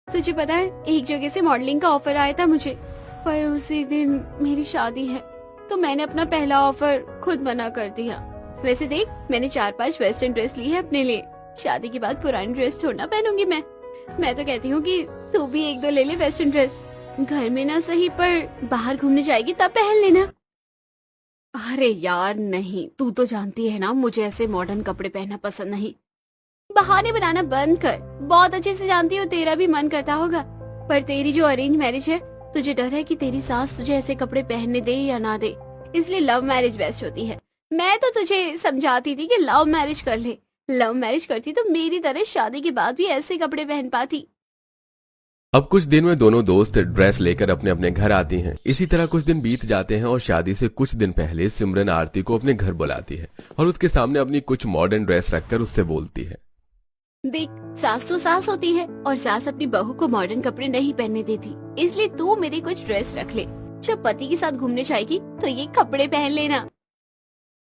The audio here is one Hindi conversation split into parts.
तुझे पता है, एक जगह से मॉडलिंग का ऑफर आया था मुझे, पर उसी दिन मेरी शादी है, तो मैंने अपना पहला ऑफर खुद मना कर दिया। वैसे देख, मैंने 4-5 वेस्टर्न ड्रेस ली है अपने लिए। शादी के बाद पुरानी ड्रेस छोड़ना पहनूंगी मैं तो कहती हूँ कि तू भी 1-2 ले ले वेस्टर्न ड्रेस। घर में ना सही, पर बाहर घूमने जाएगी तब पहन लेना। अरे यार नहीं, तू तो जानती है ना मुझे ऐसे मॉडर्न कपड़े पहनना पसंद नहीं। बहाने बनाना बंद कर, बहुत अच्छे से जानती हूँ तेरा भी मन करता होगा, पर तेरी जो अरेंज मैरिज है, तुझे डर है कि तेरी सास तुझे ऐसे कपड़े पहनने दे या ना दे, इसलिए लव मैरिज बेस्ट होती है। मैं तो तुझे समझाती थी कि लव मैरिज कर ले। लव मैरिज करती तो मेरी तरह शादी के बाद भी ऐसे कपड़े पहन पाती। अब कुछ दिन में दोनों दोस्त ड्रेस लेकर अपने अपने घर आती हैं। इसी तरह कुछ दिन बीत जाते हैं और शादी से कुछ दिन पहले सिमरन आरती को अपने घर बुलाती है और उसके सामने अपनी कुछ मॉडर्न ड्रेस रखकर उससे बोलती है, देख, सास तो सास होती है और सास अपनी बहू को मॉडर्न कपड़े नहीं पहनने देती, इसलिए तू मेरी कुछ ड्रेस रख ले। जब पति के साथ घूमने जाएगी तो ये कपड़े पहन लेना।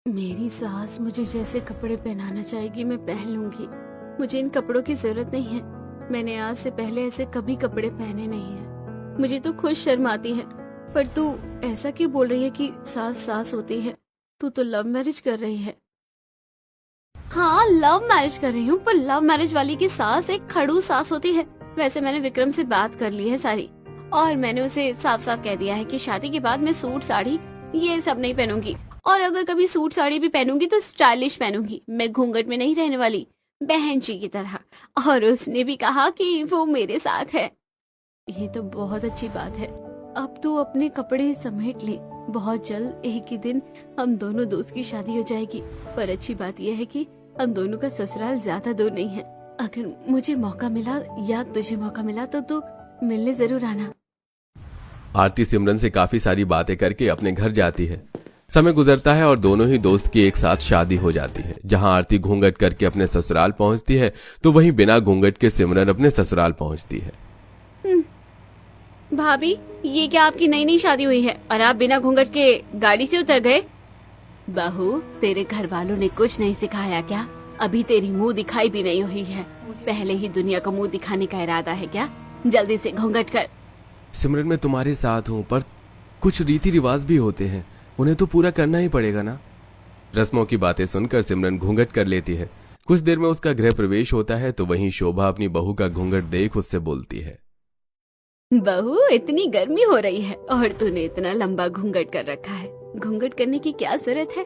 मेरी सास मुझे जैसे कपड़े पहनाना चाहेगी मैं पहन लूंगी। मुझे इन कपड़ों की जरूरत नहीं है। मैंने आज से पहले ऐसे कभी कपड़े पहने नहीं है। मुझे तो खुद शर्म आती है। पर तू ऐसा क्यों बोल रही है कि सास सास होती है? तू तो लव मैरिज कर रही है। हाँ, लव मैरिज कर रही हूँ, पर लव मैरिज वाली की सास एक खड़ूस सास होती है। वैसे मैंने विक्रम से बात कर ली है सारी, और मैंने उसे साफ साफ कह दिया है कि शादी के बाद मैं सूट साड़ी ये सब नहीं पहनूंगी, और अगर कभी सूट साड़ी भी पहनूंगी तो स्टाइलिश पहनूंगी। मैं घूंघट में नहीं रहने वाली, बहन जी की तरह। और उसने भी कहा कि वो मेरे साथ है। ये तो बहुत अच्छी बात है। अब तू अपने कपड़े समेट ले, बहुत जल्द एक ही दिन हम दोनों दोस्त की शादी हो जाएगी। पर अच्छी बात यह है कि हम दोनों का ससुराल ज्यादा दूर नहीं है। अगर मुझे मौका मिला या तुझे मौका मिला तो तू मिलने जरूर आना। आरती सिमरन से काफी सारी बातें करके अपने घर जाती है। समय गुजरता है और दोनों ही दोस्त की एक साथ शादी हो जाती है। जहां आरती घूंघट करके अपने ससुराल पहुंचती है तो वहीं बिना घूंघट के सिमरन अपने ससुराल पहुंचती है। भाभी, ये क्या आपकी नई नई शादी हुई है और आप बिना घूंघट के गाड़ी से उतर गए? बहू, तेरे घर वालों ने कुछ नहीं सिखाया क्या? अभी तेरी मुंह दिखाई भी नहीं हुई है, पहले ही दुनिया को मुंह दिखाने का इरादा है क्या? जल्दी से घूंघट कर। सिमरन, मैं तुम्हारे साथ हूँ, पर कुछ रीति रिवाज भी होते हैं, उन्हें तो पूरा करना ही पड़ेगा ना। रस्मों की बातें सुनकर सिमरन घूंघट कर लेती है। कुछ देर में उसका गृह प्रवेश होता है तो वहीं शोभा अपनी बहू का घूंघट देख उससे बोलती है, बहू, इतनी गर्मी हो रही है और तूने इतना लंबा घूंघट कर रखा है। घूंघट करने की क्या जरूरत है?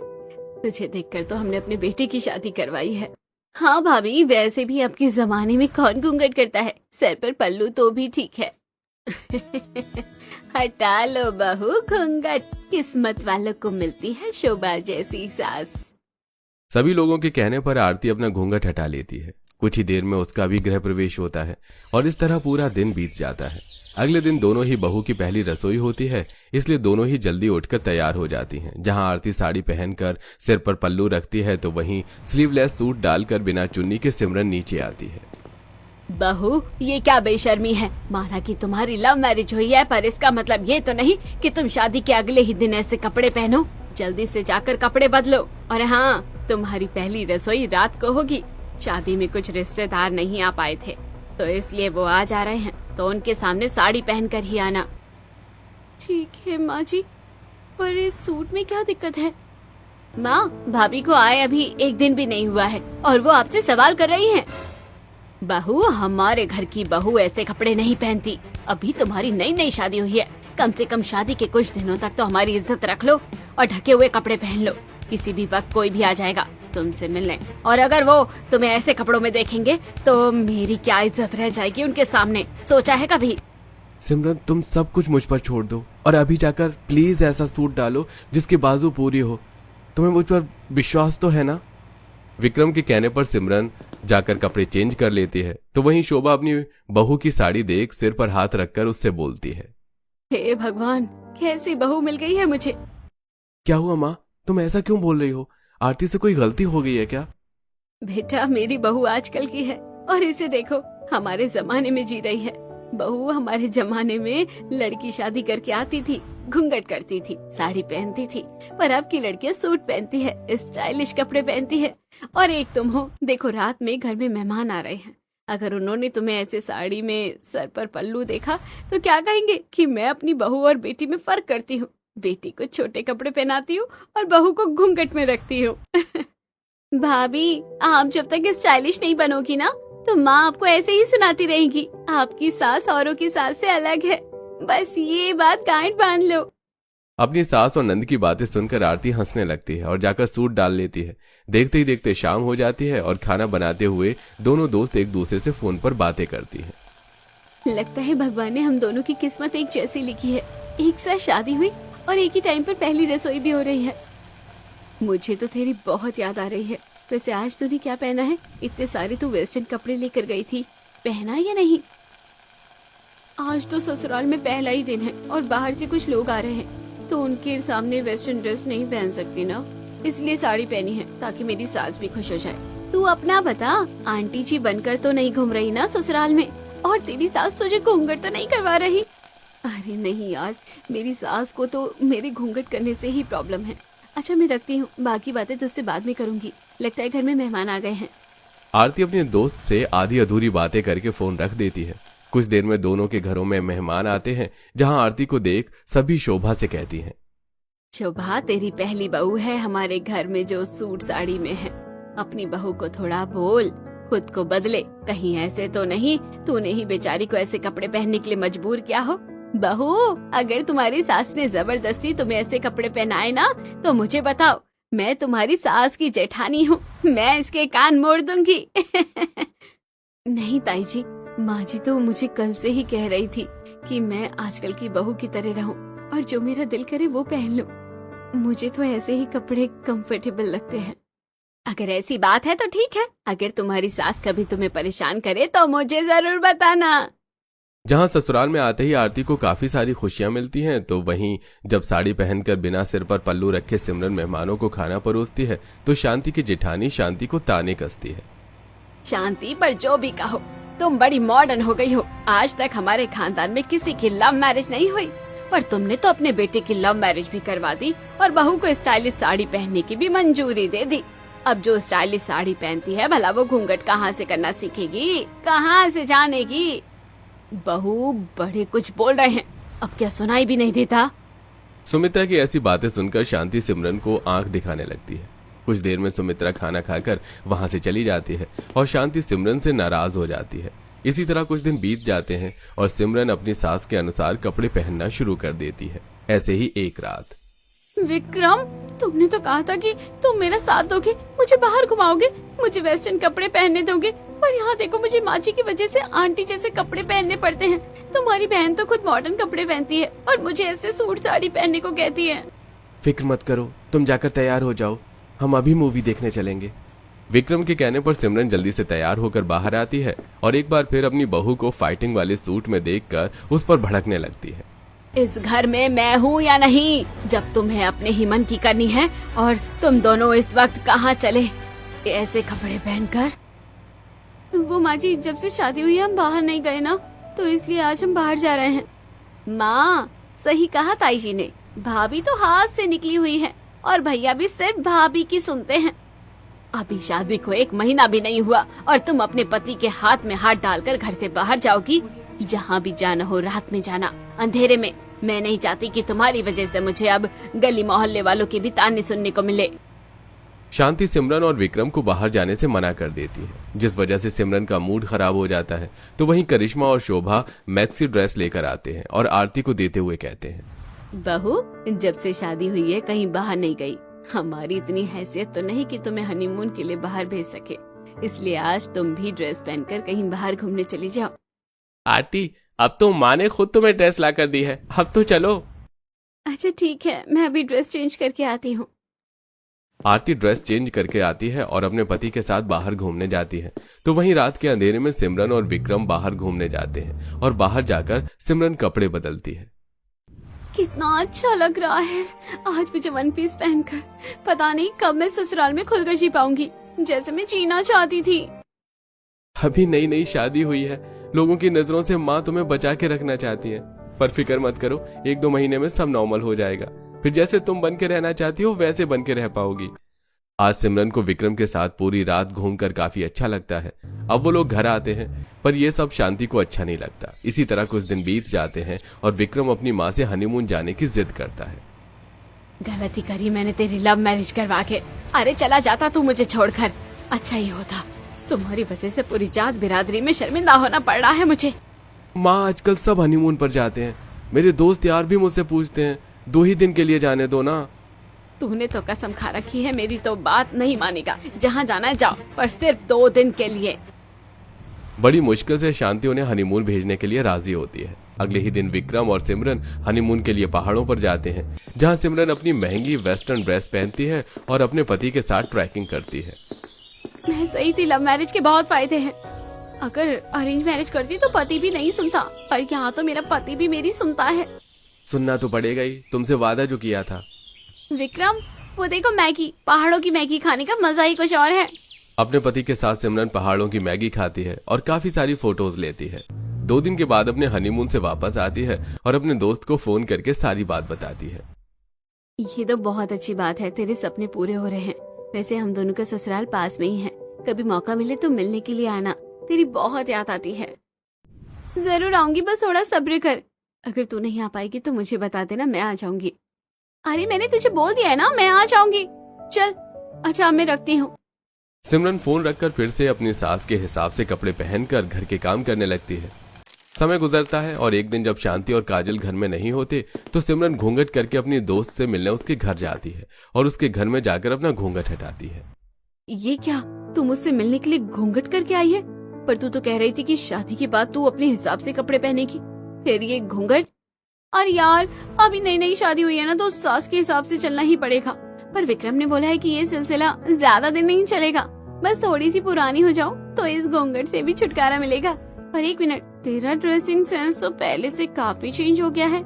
तुझे देखकर तो हमने अपने बेटे की शादी करवाई है। हाँ भाभी, वैसे भी अब के जमाने में कौन घूंघट करता है? सर पर पल्लू तो भी ठीक है। हटा लो बहू घूंघट, किस्मत वालों को मिलती है शोभा जैसी सास। सभी लोगों के कहने पर आरती अपना घूंघट हटा लेती है। कुछ ही देर में उसका भी गृह प्रवेश होता है और इस तरह पूरा दिन बीत जाता है। अगले दिन दोनों ही बहू की पहली रसोई होती है, इसलिए दोनों ही जल्दी उठकर तैयार हो जाती हैं। जहां आरती साड़ी पहनकर सिर पर पल्लू रखती है तो वहीं स्लीवलेस सूट डालकर बिना चुन्नी के सिमरन नीचे आती है। बहू, ये क्या बेशर्मी है? माना कि तुम्हारी लव मैरिज हुई है, पर इसका मतलब ये तो नहीं कि तुम शादी के अगले ही दिन ऐसे कपड़े पहनो। जल्दी से जाकर कपड़े बदलो। और हाँ, तुम्हारी पहली रसोई रात को होगी। शादी में कुछ रिश्तेदार नहीं आ पाए थे, तो इसलिए वो आज आ रहे हैं, तो उनके सामने साड़ी पहनकर ही आना। ठीक है माँ जी, पर इस सूट में क्या दिक्कत है? माँ, भाभी को आए अभी एक दिन भी नहीं हुआ है और वो आपसे सवाल कर रही हैं। बहू, हमारे घर की बहू ऐसे कपड़े नहीं पहनती। अभी तुम्हारी नई नई शादी हुई है, कम से कम शादी के कुछ दिनों तक तो हमारी इज्जत रख लो और ढके हुए कपड़े पहन लो। किसी भी वक्त कोई भी आ जाएगा तुमसे मिलने, और अगर वो तुम्हें ऐसे कपड़ों में देखेंगे तो मेरी क्या इज्जत रह जाएगी उनके सामने? सोचा है कभी? सिमरन, तुम सब कुछ मुझ पर छोड़ दो और अभी जाकर प्लीज ऐसा सूट डालो जिसकी बाजू पूरी हो। तुम्हें मुझ पर विश्वास तो है ना? विक्रम के कहने पर सिमरन जाकर कपड़े चेंज कर लेती है तो वहीं शोभा अपनी बहू की साड़ी देख सिर पर हाथ रखकर उससे बोलती है, हे भगवान, कैसी बहू मिल गई है मुझे। क्या हुआ माँ, तुम ऐसा क्यों बोल रही हो? आरती से कोई गलती हो गई है क्या? बेटा, मेरी बहू आजकल की है और इसे देखो, हमारे जमाने में जी रही है। बहू हमारे जमाने में लड़की शादी करके आती थी, घूंघट करती थी, साड़ी पहनती थी, पर अब की लड़कियां सूट पहनती है, स्टाइलिश कपड़े पहनती है। और एक तुम हो, देखो रात में घर में मेहमान आ रहे हैं, अगर उन्होंने तुम्हें ऐसे साड़ी में सर पर पल्लू देखा तो क्या कहेंगे कि मैं अपनी बहू और बेटी में फर्क करती हूँ। बेटी को छोटे कपड़े पहनाती हूँ और बहू को घूंघट में रखती हूँ। भाभी, आप जब तक स्टाइलिश नहीं बनोगी ना तो माँ आपको ऐसे ही सुनाती रहेगी, आपकी सास औरों की सास से अलग है। बस ये बात गांठ बांध लो। अपनी सास और नंद की बातें सुनकर आरती हंसने लगती है और जाकर सूट डाल लेती है। देखते ही देखते शाम हो जाती है और खाना बनाते हुए दोनों दोस्त एक दूसरे से फोन पर बातें करती हैं। लगता है भगवान ने हम दोनों की किस्मत एक जैसी लिखी है। एक साथ शादी हुई और एक ही टाइम पर पहली रसोई भी हो रही है। मुझे तो तेरी बहुत याद आ रही है। वैसे आज तूने क्या पहना है? इतने सारे तू वेस्टर्न कपड़े लेकर गई थी, पहना या नहीं? आज तो ससुराल में पहला ही दिन है और बाहर से कुछ लोग आ रहे हैं तो उनके सामने वेस्टर्न ड्रेस नहीं पहन सकती ना, इसलिए साड़ी पहनी है ताकि मेरी सास भी खुश हो जाए। तू अपना बता, आंटी जी बनकर तो नहीं घूम रही ना ससुराल में? और तेरी सास तुझे घूंघट तो नहीं करवा रही? अरे नहीं यार, मेरी सास को तो मेरे घूंघट करने से ही प्रॉब्लम है। अच्छा मैं रखती हूँ, बाकी बातें तुझसे बाद में करूंगी। लगता है घर में मेहमान आ गए हैं। आरती अपने दोस्त से आधी अधूरी बातें करके फोन रख देती है। कुछ देर में दोनों के घरों में मेहमान आते हैं, जहां आरती को देख सभी शोभा से कहती हैं, शोभा तेरी पहली बहू है हमारे घर में जो सूट साड़ी में है। अपनी बहू को थोड़ा बोल, खुद को बदले। कहीं ऐसे तो नहीं तूने ही बेचारी को ऐसे कपड़े पहनने के लिए मजबूर किया हो? बहू, अगर तुम्हारी सास ने जबरदस्ती तुम्हें ऐसे कपड़े पहनाए ना तो मुझे बताओ, मैं तुम्हारी सास की जेठानी हूँ, मैं इसके कान मोड़ दूंगी। नहीं ताई जी, माँ जी तो मुझे कल से ही कह रही थी कि मैं आजकल की बहू की तरह रहूं और जो मेरा दिल करे वो पहन लूं। मुझे तो ऐसे ही कपड़े कंफर्टेबल लगते हैं। अगर ऐसी बात है तो ठीक है, अगर तुम्हारी सास कभी तुम्हें परेशान करे तो मुझे जरूर बताना। जहां ससुराल में आते ही आरती को काफी सारी खुशियां मिलती हैं, तो वहीं जब साड़ी पहनकर बिना सिर पर पल्लू रखे सिमरन मेहमानों को खाना परोसती है तो शांति की जेठानी शांति को ताने कसती है। शांति, पर जो भी कहो, तुम बड़ी मॉडर्न हो गई हो। आज तक हमारे खानदान में किसी की लव मैरिज नहीं हुई, पर तुमने तो अपने बेटे की लव मैरिज भी करवा दी और बहू को स्टाइलिश साड़ी पहनने की भी मंजूरी दे दी। अब जो स्टाइलिश साड़ी पहनती है भला वो घूंघट कहाँ से करना सीखेगी, कहाँ से जानेगी? बहू, बड़े कुछ बोल रहे हैं, अब क्या सुनाई भी नहीं देता? सुमित्रा की ऐसी बातें सुनकर शांति सिमरन को आंख दिखाने लगती है। कुछ देर में सुमित्रा खाना खाकर वहां से चली जाती है और शांति सिमरन से नाराज हो जाती है। इसी तरह कुछ दिन बीत जाते हैं और सिमरन अपनी सास के अनुसार कपड़े पहनना शुरू कर देती है। ऐसे ही एक रात, विक्रम, तुमने तो कहा था कि तुम मेरा साथ दोगे, मुझे बाहर घुमाओगे, मुझे वेस्टर्न कपड़े पहनने दोगे, पर यहाँ देखो मुझे माँ जी की वजह से आंटी जैसे कपड़े पहनने पड़ते हैं। तुम्हारी बहन तो खुद मॉडर्न कपड़े पहनती है और मुझे ऐसे सूट साड़ी पहनने को कहती है। फिक्र मत करो, तुम जाकर तैयार हो जाओ, हम अभी मूवी देखने चलेंगे। विक्रम के कहने पर सिमरन जल्दी से तैयार होकर बाहर आती है और एक बार फिर अपनी बहू को फाइटिंग वाले सूट में देखकर उस पर भड़कने लगती है। इस घर में मैं हूँ या नहीं, जब तुम्हें अपने ही मन की करनी है, और तुम दोनों इस वक्त कहाँ चले ऐसे कपड़े पहनकर? वो माँ जी, जब से शादी हुई हम बाहर नहीं गए ना, तो इसलिए आज हम बाहर जा रहे हैं। माँ, सही कहा ताई जी ने, भाभी तो हाथ से निकली हुई है और भैया भी सिर्फ भाभी की सुनते हैं। अभी शादी को 1 महीना भी नहीं हुआ और तुम अपने पति के हाथ में हाथ डालकर घर से बाहर जाओगी। जहाँ भी जाना हो रात में जाना, अंधेरे में। मैं नहीं चाहती कि तुम्हारी वजह से मुझे अब गली मोहल्ले वालों के भी ताने सुनने को मिले। शांति सिमरन और विक्रम को बाहर जाने से मना कर देती है, जिस वजह से सिमरन का मूड खराब हो जाता है। तो वहीं करिश्मा और शोभा मैक्सी ड्रेस लेकर आते हैं और आरती को देते हुए कहते हैं, बहू, जब से शादी हुई है कहीं बाहर नहीं गई। हमारी इतनी हैसियत तो नहीं कि तुम्हें हनीमून के लिए बाहर भेज सके, इसलिए आज तुम भी ड्रेस पहनकर कहीं बाहर घूमने चली जाओ। आरती, अब तो माँ ने खुद तुम्हें ड्रेस ला कर दी है, अब तो चलो। अच्छा ठीक है, मैं अभी ड्रेस चेंज करके आती हूँ। आरती ड्रेस चेंज करके आती है और अपने पति के साथ बाहर घूमने जाती है। तो वहीं रात के अंधेरे में सिमरन और विक्रम बाहर घूमने जाते हैं और बाहर जाकर सिमरन कपड़े बदलती है। कितना अच्छा लग रहा है आज मुझे वन पीस पहनकर। पता नहीं कब मैं ससुराल में खुलकर जी पाऊंगी, जैसे मैं जीना चाहती थी। अभी नई नई शादी हुई है, लोगों की नजरों से माँ तुम्हें बचा के रखना चाहती है, पर फिक्र मत करो, 1-2 महीने में सब नॉर्मल हो जाएगा। फिर जैसे तुम बन के रहना चाहती हो वैसे बन के रह पाओगी। आज सिमरन को विक्रम के साथ पूरी रात घूमकर काफी अच्छा लगता है। अब वो लोग घर आते हैं, पर यह सब शांति को अच्छा नहीं लगता। इसी तरह कुछ दिन बीत जाते हैं और विक्रम अपनी माँ से हनीमून जाने की जिद करता है। गलती करी मैंने तेरी लव मैरिज करवा के। अरे चला जाता तू मुझे छोड़कर, अच्छा ही होता। तुम्हारी वजह से पूरी जात बिरादरी में शर्मिंदा होना पड़ रहा है मुझे। माँ, आजकल सब हनीमून पर जाते हैं। मेरे दोस्त यार भी मुझसे पूछते हैं 2 ही दिन के लिए जाने दो ना। तूने तो कसम खा रखी है, मेरी तो बात नहीं मानेगा। जहाँ जाना है जाओ, पर सिर्फ 2 दिन के लिए। बड़ी मुश्किल से शांति उन्हें हनीमून भेजने के लिए राजी होती है। अगले ही दिन विक्रम और सिमरन हनीमून के लिए पहाड़ों पर जाते हैं, जहां सिमरन अपनी महंगी वेस्टर्न ड्रेस पहनती है और अपने पति के साथ ट्रैकिंग करती है। मैं सही थी, लव मैरिज के बहुत फायदे हैं। अगर अरेंज मैरिज करती तो पति भी नहीं सुनता, पर यहाँ तो मेरा पति भी मेरी सुनता है। सुनना तो पड़ेगा ही, तुमसे वादा जो किया था। विक्रम, वो देखो मैगी, पहाड़ों की मैगी खाने का मजा ही कुछ और है। अपने पति के साथ सिमरन पहाड़ों की मैगी खाती है और काफी सारी फोटोज लेती है। 2 दिन के बाद अपने हनीमून से वापस आती है और अपने दोस्त को फोन करके सारी बात बताती है। ये तो बहुत अच्छी बात है, तेरे सपने पूरे हो रहे हैं। वैसे हम दोनों का ससुराल पास में ही है, कभी मौका मिले तो मिलने के लिए आना। तेरी बहुत याद आती है। जरूर आऊंगी, बस थोड़ा सब्र कर। अगर तू नहीं आ पाएगी तो मुझे बता देना, मैं आ जाऊंगी। अरे मैंने तुझे बोल दिया है ना, मैं आ जाऊंगी। चल अच्छा, मैं रखती हूँ। सिमरन फोन रखकर फिर से अपनी सास के हिसाब से कपड़े पहनकर घर के काम करने लगती है। समय गुजरता है और एक दिन जब शांति और काजल घर में नहीं होते तो सिमरन घूंघट करके अपनी दोस्त से मिलने उसके घर जाती है और उसके घर में जाकर अपना घूंघट हटाती है। ये क्या, तू मुझसे मिलने के लिए घूंघट करके आई है? पर तू तो कह रही थी कि शादी के बाद तू अपने हिसाब से कपड़े पहनेगी, फिर ये घूंघट। अरे यार, अभी नई नई शादी हुई है ना, तो सास के हिसाब से चलना ही पड़ेगा। पर विक्रम ने बोला है कि ये सिलसिला ज्यादा दिन नहीं चलेगा, बस थोड़ी सी पुरानी हो जाओ तो इस घूंघट से भी छुटकारा मिलेगा। पर एक मिनट, तेरा ड्रेसिंग सेंस तो पहले से काफी चेंज हो गया है।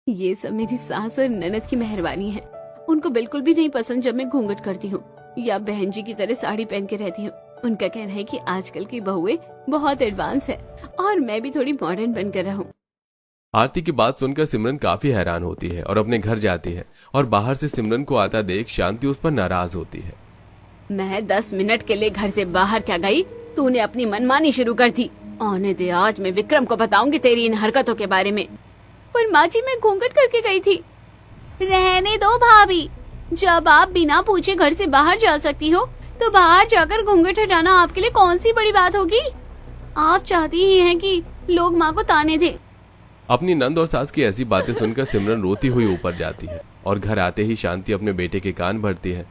ये सब मेरी सास और ननद की मेहरबानी है। उनको बिल्कुल भी नहीं पसंद जब मैं घूंघट करती हूँ या बहन जी की तरह साड़ी पहन के रहती हूँ। उनका कहना है कि आजकल की बहुएं बहुत एडवांस है और मैं भी थोड़ी मॉडर्न बनकर रहूं। आरती की बात सुनकर सिमरन काफी हैरान होती है और अपने घर जाती है और बाहर से सिमरन को आता देख शांति उस पर नाराज होती है। मैं 10 मिनट के लिए घर से बाहर क्या गई, तूने अपनी मनमानी शुरू कर दी। आने दे, आज मैं विक्रम को बताऊंगी तेरी इन हरकतों के बारे में। पर माँ जी, मैं घूंघट करके गई थी। रहने दो भाभी, जब आप बिना पूछे घर से बाहर जा सकती हो तो बाहर जाकर घूंघट हटाना आपके लिए कौन सी बड़ी बात होगी। आप चाहती ही हैं कि लोग माँ को ताने दे। अपनी नंद और सास की ऐसी बातें सुनकर सिमरन रोती हुई ऊपर जाती है और घर आते ही शांति अपने बेटे के कान भरती है।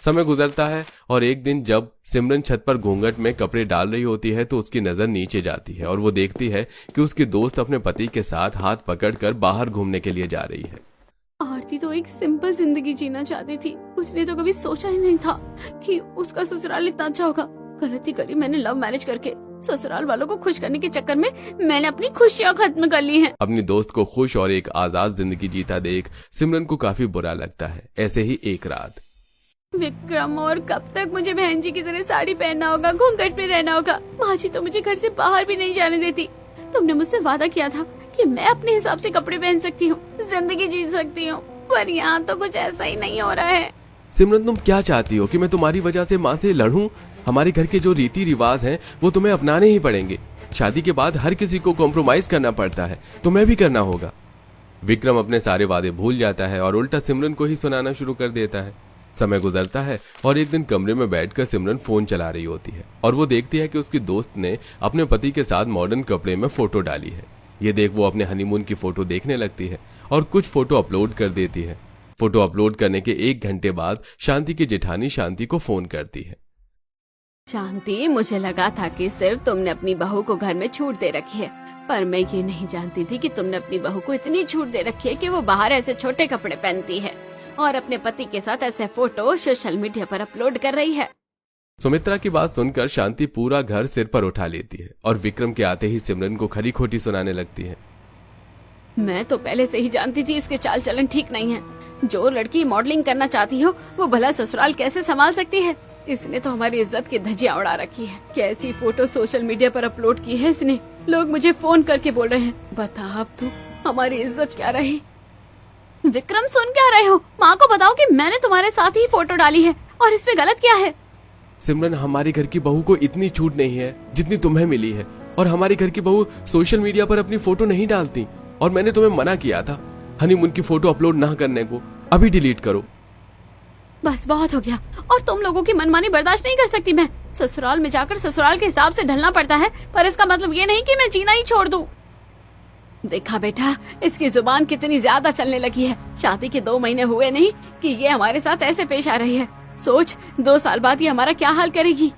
समय गुजरता है और एक दिन जब सिमरन छत पर घूंघट में कपड़े डाल रही होती है तो उसकी नजर नीचे जाती है और वो देखती है कि उसकी दोस्त अपने पति के साथ हाथ पकड़कर बाहर घूमने के लिए जा रही है। आरती तो एक सिंपल जिंदगी जीना चाहती थी। उसने तो कभी सोचा ही नहीं था कि उसका ससुराल इतना अच्छा होगा। गलती करी मैंने लव मैरिज करके। ससुराल वालों को खुश करने के चक्कर में मैंने अपनी खुशियाँ खत्म कर ली हैं। अपनी दोस्त को खुश और एक आजाद जिंदगी जीता देख सिमरन को काफी बुरा लगता है। ऐसे ही एक रात, विक्रम, और कब तक मुझे बहन जी की तरह साड़ी पहनना होगा, घूंघट में रहना होगा? माँ जी तो मुझे घर से बाहर भी नहीं जाने देती। तुमने मुझसे वादा किया था कि मैं अपने हिसाब से कपड़े पहन सकती हूँ, जिंदगी जी सकती हूँ, पर यहाँ तो कुछ ऐसा ही नहीं हो रहा है। सिमरन, तुम क्या चाहती हो कि मैं तुम्हारी वजह से माँ से लड़ूं? हमारे घर के जो रीति रिवाज हैं वो तुम्हें अपनाने ही पड़ेंगे। शादी के बाद हर किसी को कॉम्प्रोमाइज करना पड़ता है, तुम्हें भी करना होगा। विक्रम अपने सारे वादे भूल जाता है और उल्टा सिमरन को ही सुनाना शुरू कर देता है। समय गुजरता है और एक दिन कमरे में बैठकर सिमरन फोन चला रही होती है और वो देखती है कि उसकी दोस्त ने अपने पति के साथ मॉडर्न कपड़े में फोटो डाली है। ये देख वो अपने हनीमून की फोटो देखने लगती है और कुछ फोटो अपलोड कर देती है। फोटो अपलोड करने के 1 घंटे बाद शांति की जेठानी शांति को फोन करती है। शांति, मुझे लगा था कि सिर्फ तुमने अपनी बहू को घर में छूट दे रखी है, पर मैं ये नहीं जानती थी कि तुमने अपनी बहू को इतनी छूट दे रखी है कि वो बाहर ऐसे छोटे कपड़े पहनती है और अपने पति के साथ ऐसे फोटो सोशल मीडिया पर अपलोड कर रही है। सुमित्रा की बात सुनकर शांति पूरा घर सिर पर उठा लेती है और विक्रम के आते ही सिमरन को खरी खोटी सुनाने लगती है। मैं तो पहले से ही जानती थी इसके चाल चलन ठीक नहीं है। जो लड़की मॉडलिंग करना चाहती हो वो भला ससुराल कैसे संभाल सकती है? इसने तो हमारी इज्जत की धज्जियां उड़ा रखी है। कैसी फोटो सोशल मीडिया पर अपलोड की है इसने। लोग मुझे फोन करके बोल रहे हैं, बता अब तू हमारी इज्जत क्या रही। विक्रम, सुन क्या रहे हो? माँ को बताओ कि मैंने तुम्हारे साथ ही फोटो डाली है और इसमें गलत क्या है? सिमरन, हमारे घर की बहू को इतनी छूट नहीं है जितनी तुम्हें मिली है, और हमारे घर की बहू सोशल मीडिया पर अपनी फोटो नहीं डालती, और मैंने तुम्हें मना किया था हनीमून की फोटो अपलोड ना करने को। अभी डिलीट करो। बस बहुत हो गया, और तुम लोगों की मनमानी बर्दाश्त नहीं कर सकती मैं। ससुराल में जाकर ससुराल के हिसाब से ढलना पड़ता है, पर इसका मतलब ये नहीं कि मैं जीना ही छोड़ दूं। देखा बेटा, इसकी जुबान कितनी ज्यादा चलने लगी है। शादी के 2 महीने हुए नहीं कि ये हमारे साथ ऐसे पेश आ रही है। सोच, 2 साल बाद ये हमारा क्या हाल करेगी।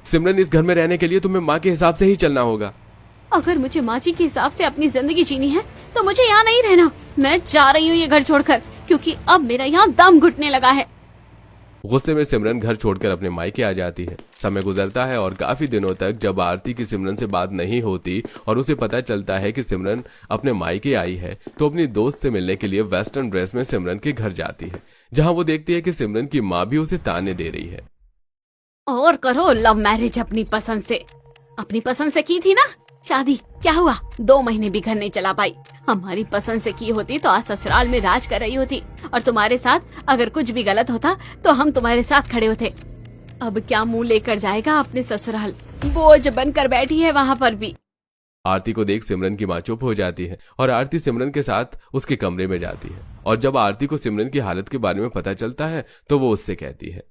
सिमरन, इस घर में रहने के लिए तुम्हें माँ के हिसाब से ही चलना होगा। अगर मुझे माँ जी के हिसाब से अपनी जिंदगी जीनी है तो मुझे यहाँ नहीं रहना। मैं जा रही हूँ ये घर छोड़कर, क्योंकि अब मेरा यहाँ दम घुटने लगा है। गुस्से में सिमरन घर छोड़कर अपने मायके आ जाती है। समय गुजरता है और काफी दिनों तक जब आरती की सिमरन से बात नहीं होती और उसे पता चलता है कि सिमरन अपने मायके आई है, तो अपनी दोस्त से मिलने के लिए वेस्टर्न ड्रेस में सिमरन के घर जाती है, जहां वो देखती है कि सिमरन की माँ भी उसे ताने दे रही है। और करो लव मैरिज अपनी पसंद से की थी ना। शादी क्या हुआ, 2 महीने भी घर नहीं चला पाई। हमारी पसंद से की होती तो आज ससुराल में राज कर रही होती, और तुम्हारे साथ अगर कुछ भी गलत होता तो हम तुम्हारे साथ खड़े होते। अब क्या मुंह लेकर जाएगा अपने ससुराल, बोझ बनकर बैठी है वहाँ पर भी। आरती को देख सिमरन की माँ चुप हो जाती है और आरती सिमरन के साथ उसके कमरे में जाती है। और जब आरती को सिमरन की हालत के बारे में पता चलता है तो वो उससे कहती है,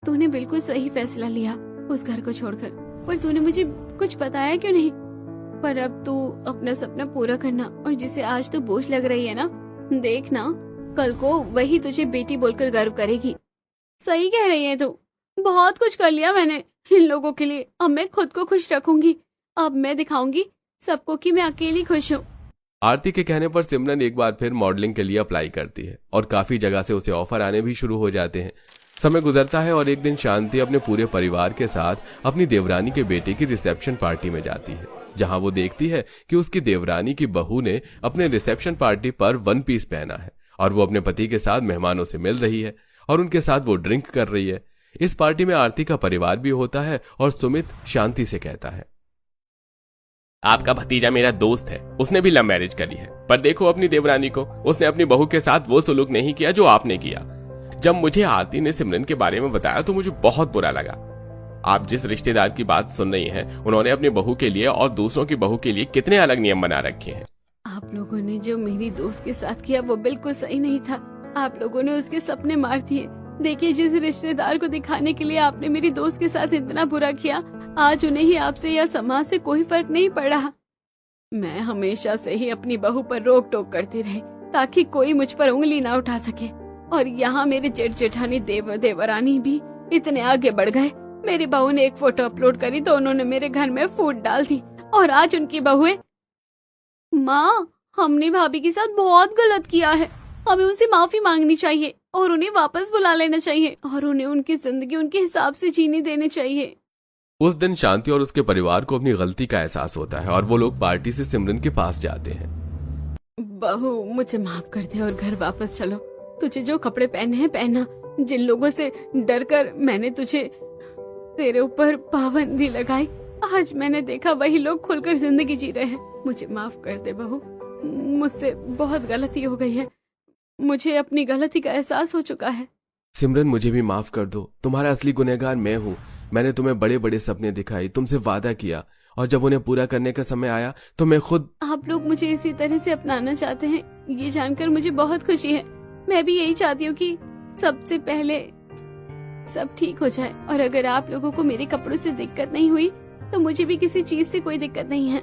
तूने बिल्कुल सही फैसला लिया उस घर को छोड़कर, पर तूने मुझे कुछ बताया क्यों नहीं। पर अब तू अपना सपना पूरा करना, और जिसे आज तू बोझ लग रही है ना, देखना कल को वही तुझे बेटी बोलकर गर्व करेगी। सही कह रही है तू, बहुत कुछ कर लिया मैंने इन लोगों के लिए। अब मैं खुद को खुश रखूंगी। अब मैं दिखाऊंगी सबको कि मैं अकेली खुश हूँ। आरती के कहने पर सिमरन एक बार फिर मॉडलिंग के लिए अप्लाई करती है और काफी जगह से उसे ऑफर आने भी शुरू हो जाते हैं। समय गुजरता है और एक दिन शांति अपने पूरे परिवार के साथ अपनी देवरानी के बेटे की रिसेप्शन पार्टी में जाती है, जहां वो देखती है कि उसकी देवरानी की बहू ने अपने रिसेप्शन पार्टी पर 1 पीस पहना है और वो अपने पति के साथ मेहमानों से मिल रही है और उनके साथ वो ड्रिंक कर रही है। इस पार्टी में आरती का परिवार भी होता है और सुमित शांति से कहता है, आपका भतीजा मेरा दोस्त है, उसने भी लव मैरिज करी है, पर देखो अपनी देवरानी को, उसने अपनी बहू के साथ वो सलूक नहीं किया जो आपने किया। जब मुझे आरती ने सिमरन के बारे में बताया तो मुझे बहुत बुरा लगा। आप जिस रिश्तेदार की बात सुन रही हैं, उन्होंने अपनी बहू के लिए और दूसरों की बहू के लिए कितने अलग नियम बना रखे हैं। आप लोगों ने जो मेरी दोस्त के साथ किया वो बिल्कुल सही नहीं था। आप लोगों ने उसके सपने मार दिए। देखिए, जिस रिश्तेदार को दिखाने के लिए आपने मेरी दोस्त के साथ इतना बुरा किया, आज उन्हें ही आपसे या समाज से कोई फर्क नहीं पड़ा। मैं हमेशा से ही अपनी बहू पर रोक टोक करती रही ताकि कोई मुझ पर उंगली ना उठा सके, और यहाँ मेरे जेठ जेठानी देवरानी भी इतने आगे बढ़ गए। मेरी बहू ने एक फोटो अपलोड करी तो उन्होंने मेरे घर में फूट डाल दी, और आज उनकी बहुएं। माँ, हमने भाभी के साथ बहुत गलत किया है। हमें उनसे माफी मांगनी चाहिए और उन्हें वापस बुला लेना चाहिए, और उन्हें उनकी जिंदगी उनके हिसाब से जीने देने चाहिए। उस दिन शांति और उसके परिवार को अपनी गलती का एहसास होता है और वो लोग पार्टी से सिमरन के पास जाते हैं। बहू, मुझे माफ कर दे और घर वापस चलो। तुझे जो कपड़े पहने हैं पहना। जिन लोगों से डर कर मैंने तेरे ऊपर पाबंदी लगाई, आज मैंने देखा वही लोग खुलकर जिंदगी जी रहे हैं। मुझे माफ कर दे बहू, मुझसे बहुत गलती हो गई है। मुझे अपनी गलती का एहसास हो चुका है। सिमरन, मुझे भी माफ कर दो। तुम्हारा असली गुनहगार मैं हूँ। मैंने तुम्हें बड़े बड़े सपने दिखाई, तुमसे वादा किया, और जब उन्हें पूरा करने का समय आया तो मैं खुद। आप लोग मुझे इसी तरह से अपनाना चाहते हैं, ये जानकर मुझे बहुत खुशी है। मैं भी यही चाहती हूँ कि सबसे पहले सब ठीक हो जाए, और अगर आप लोगों को मेरे कपड़ों से दिक्कत नहीं हुई तो मुझे भी किसी चीज से कोई दिक्कत नहीं है।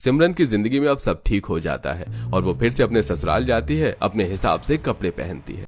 सिमरन की जिंदगी में अब सब ठीक हो जाता है और वो फिर से अपने ससुराल जाती है, अपने हिसाब से कपड़े पहनती है।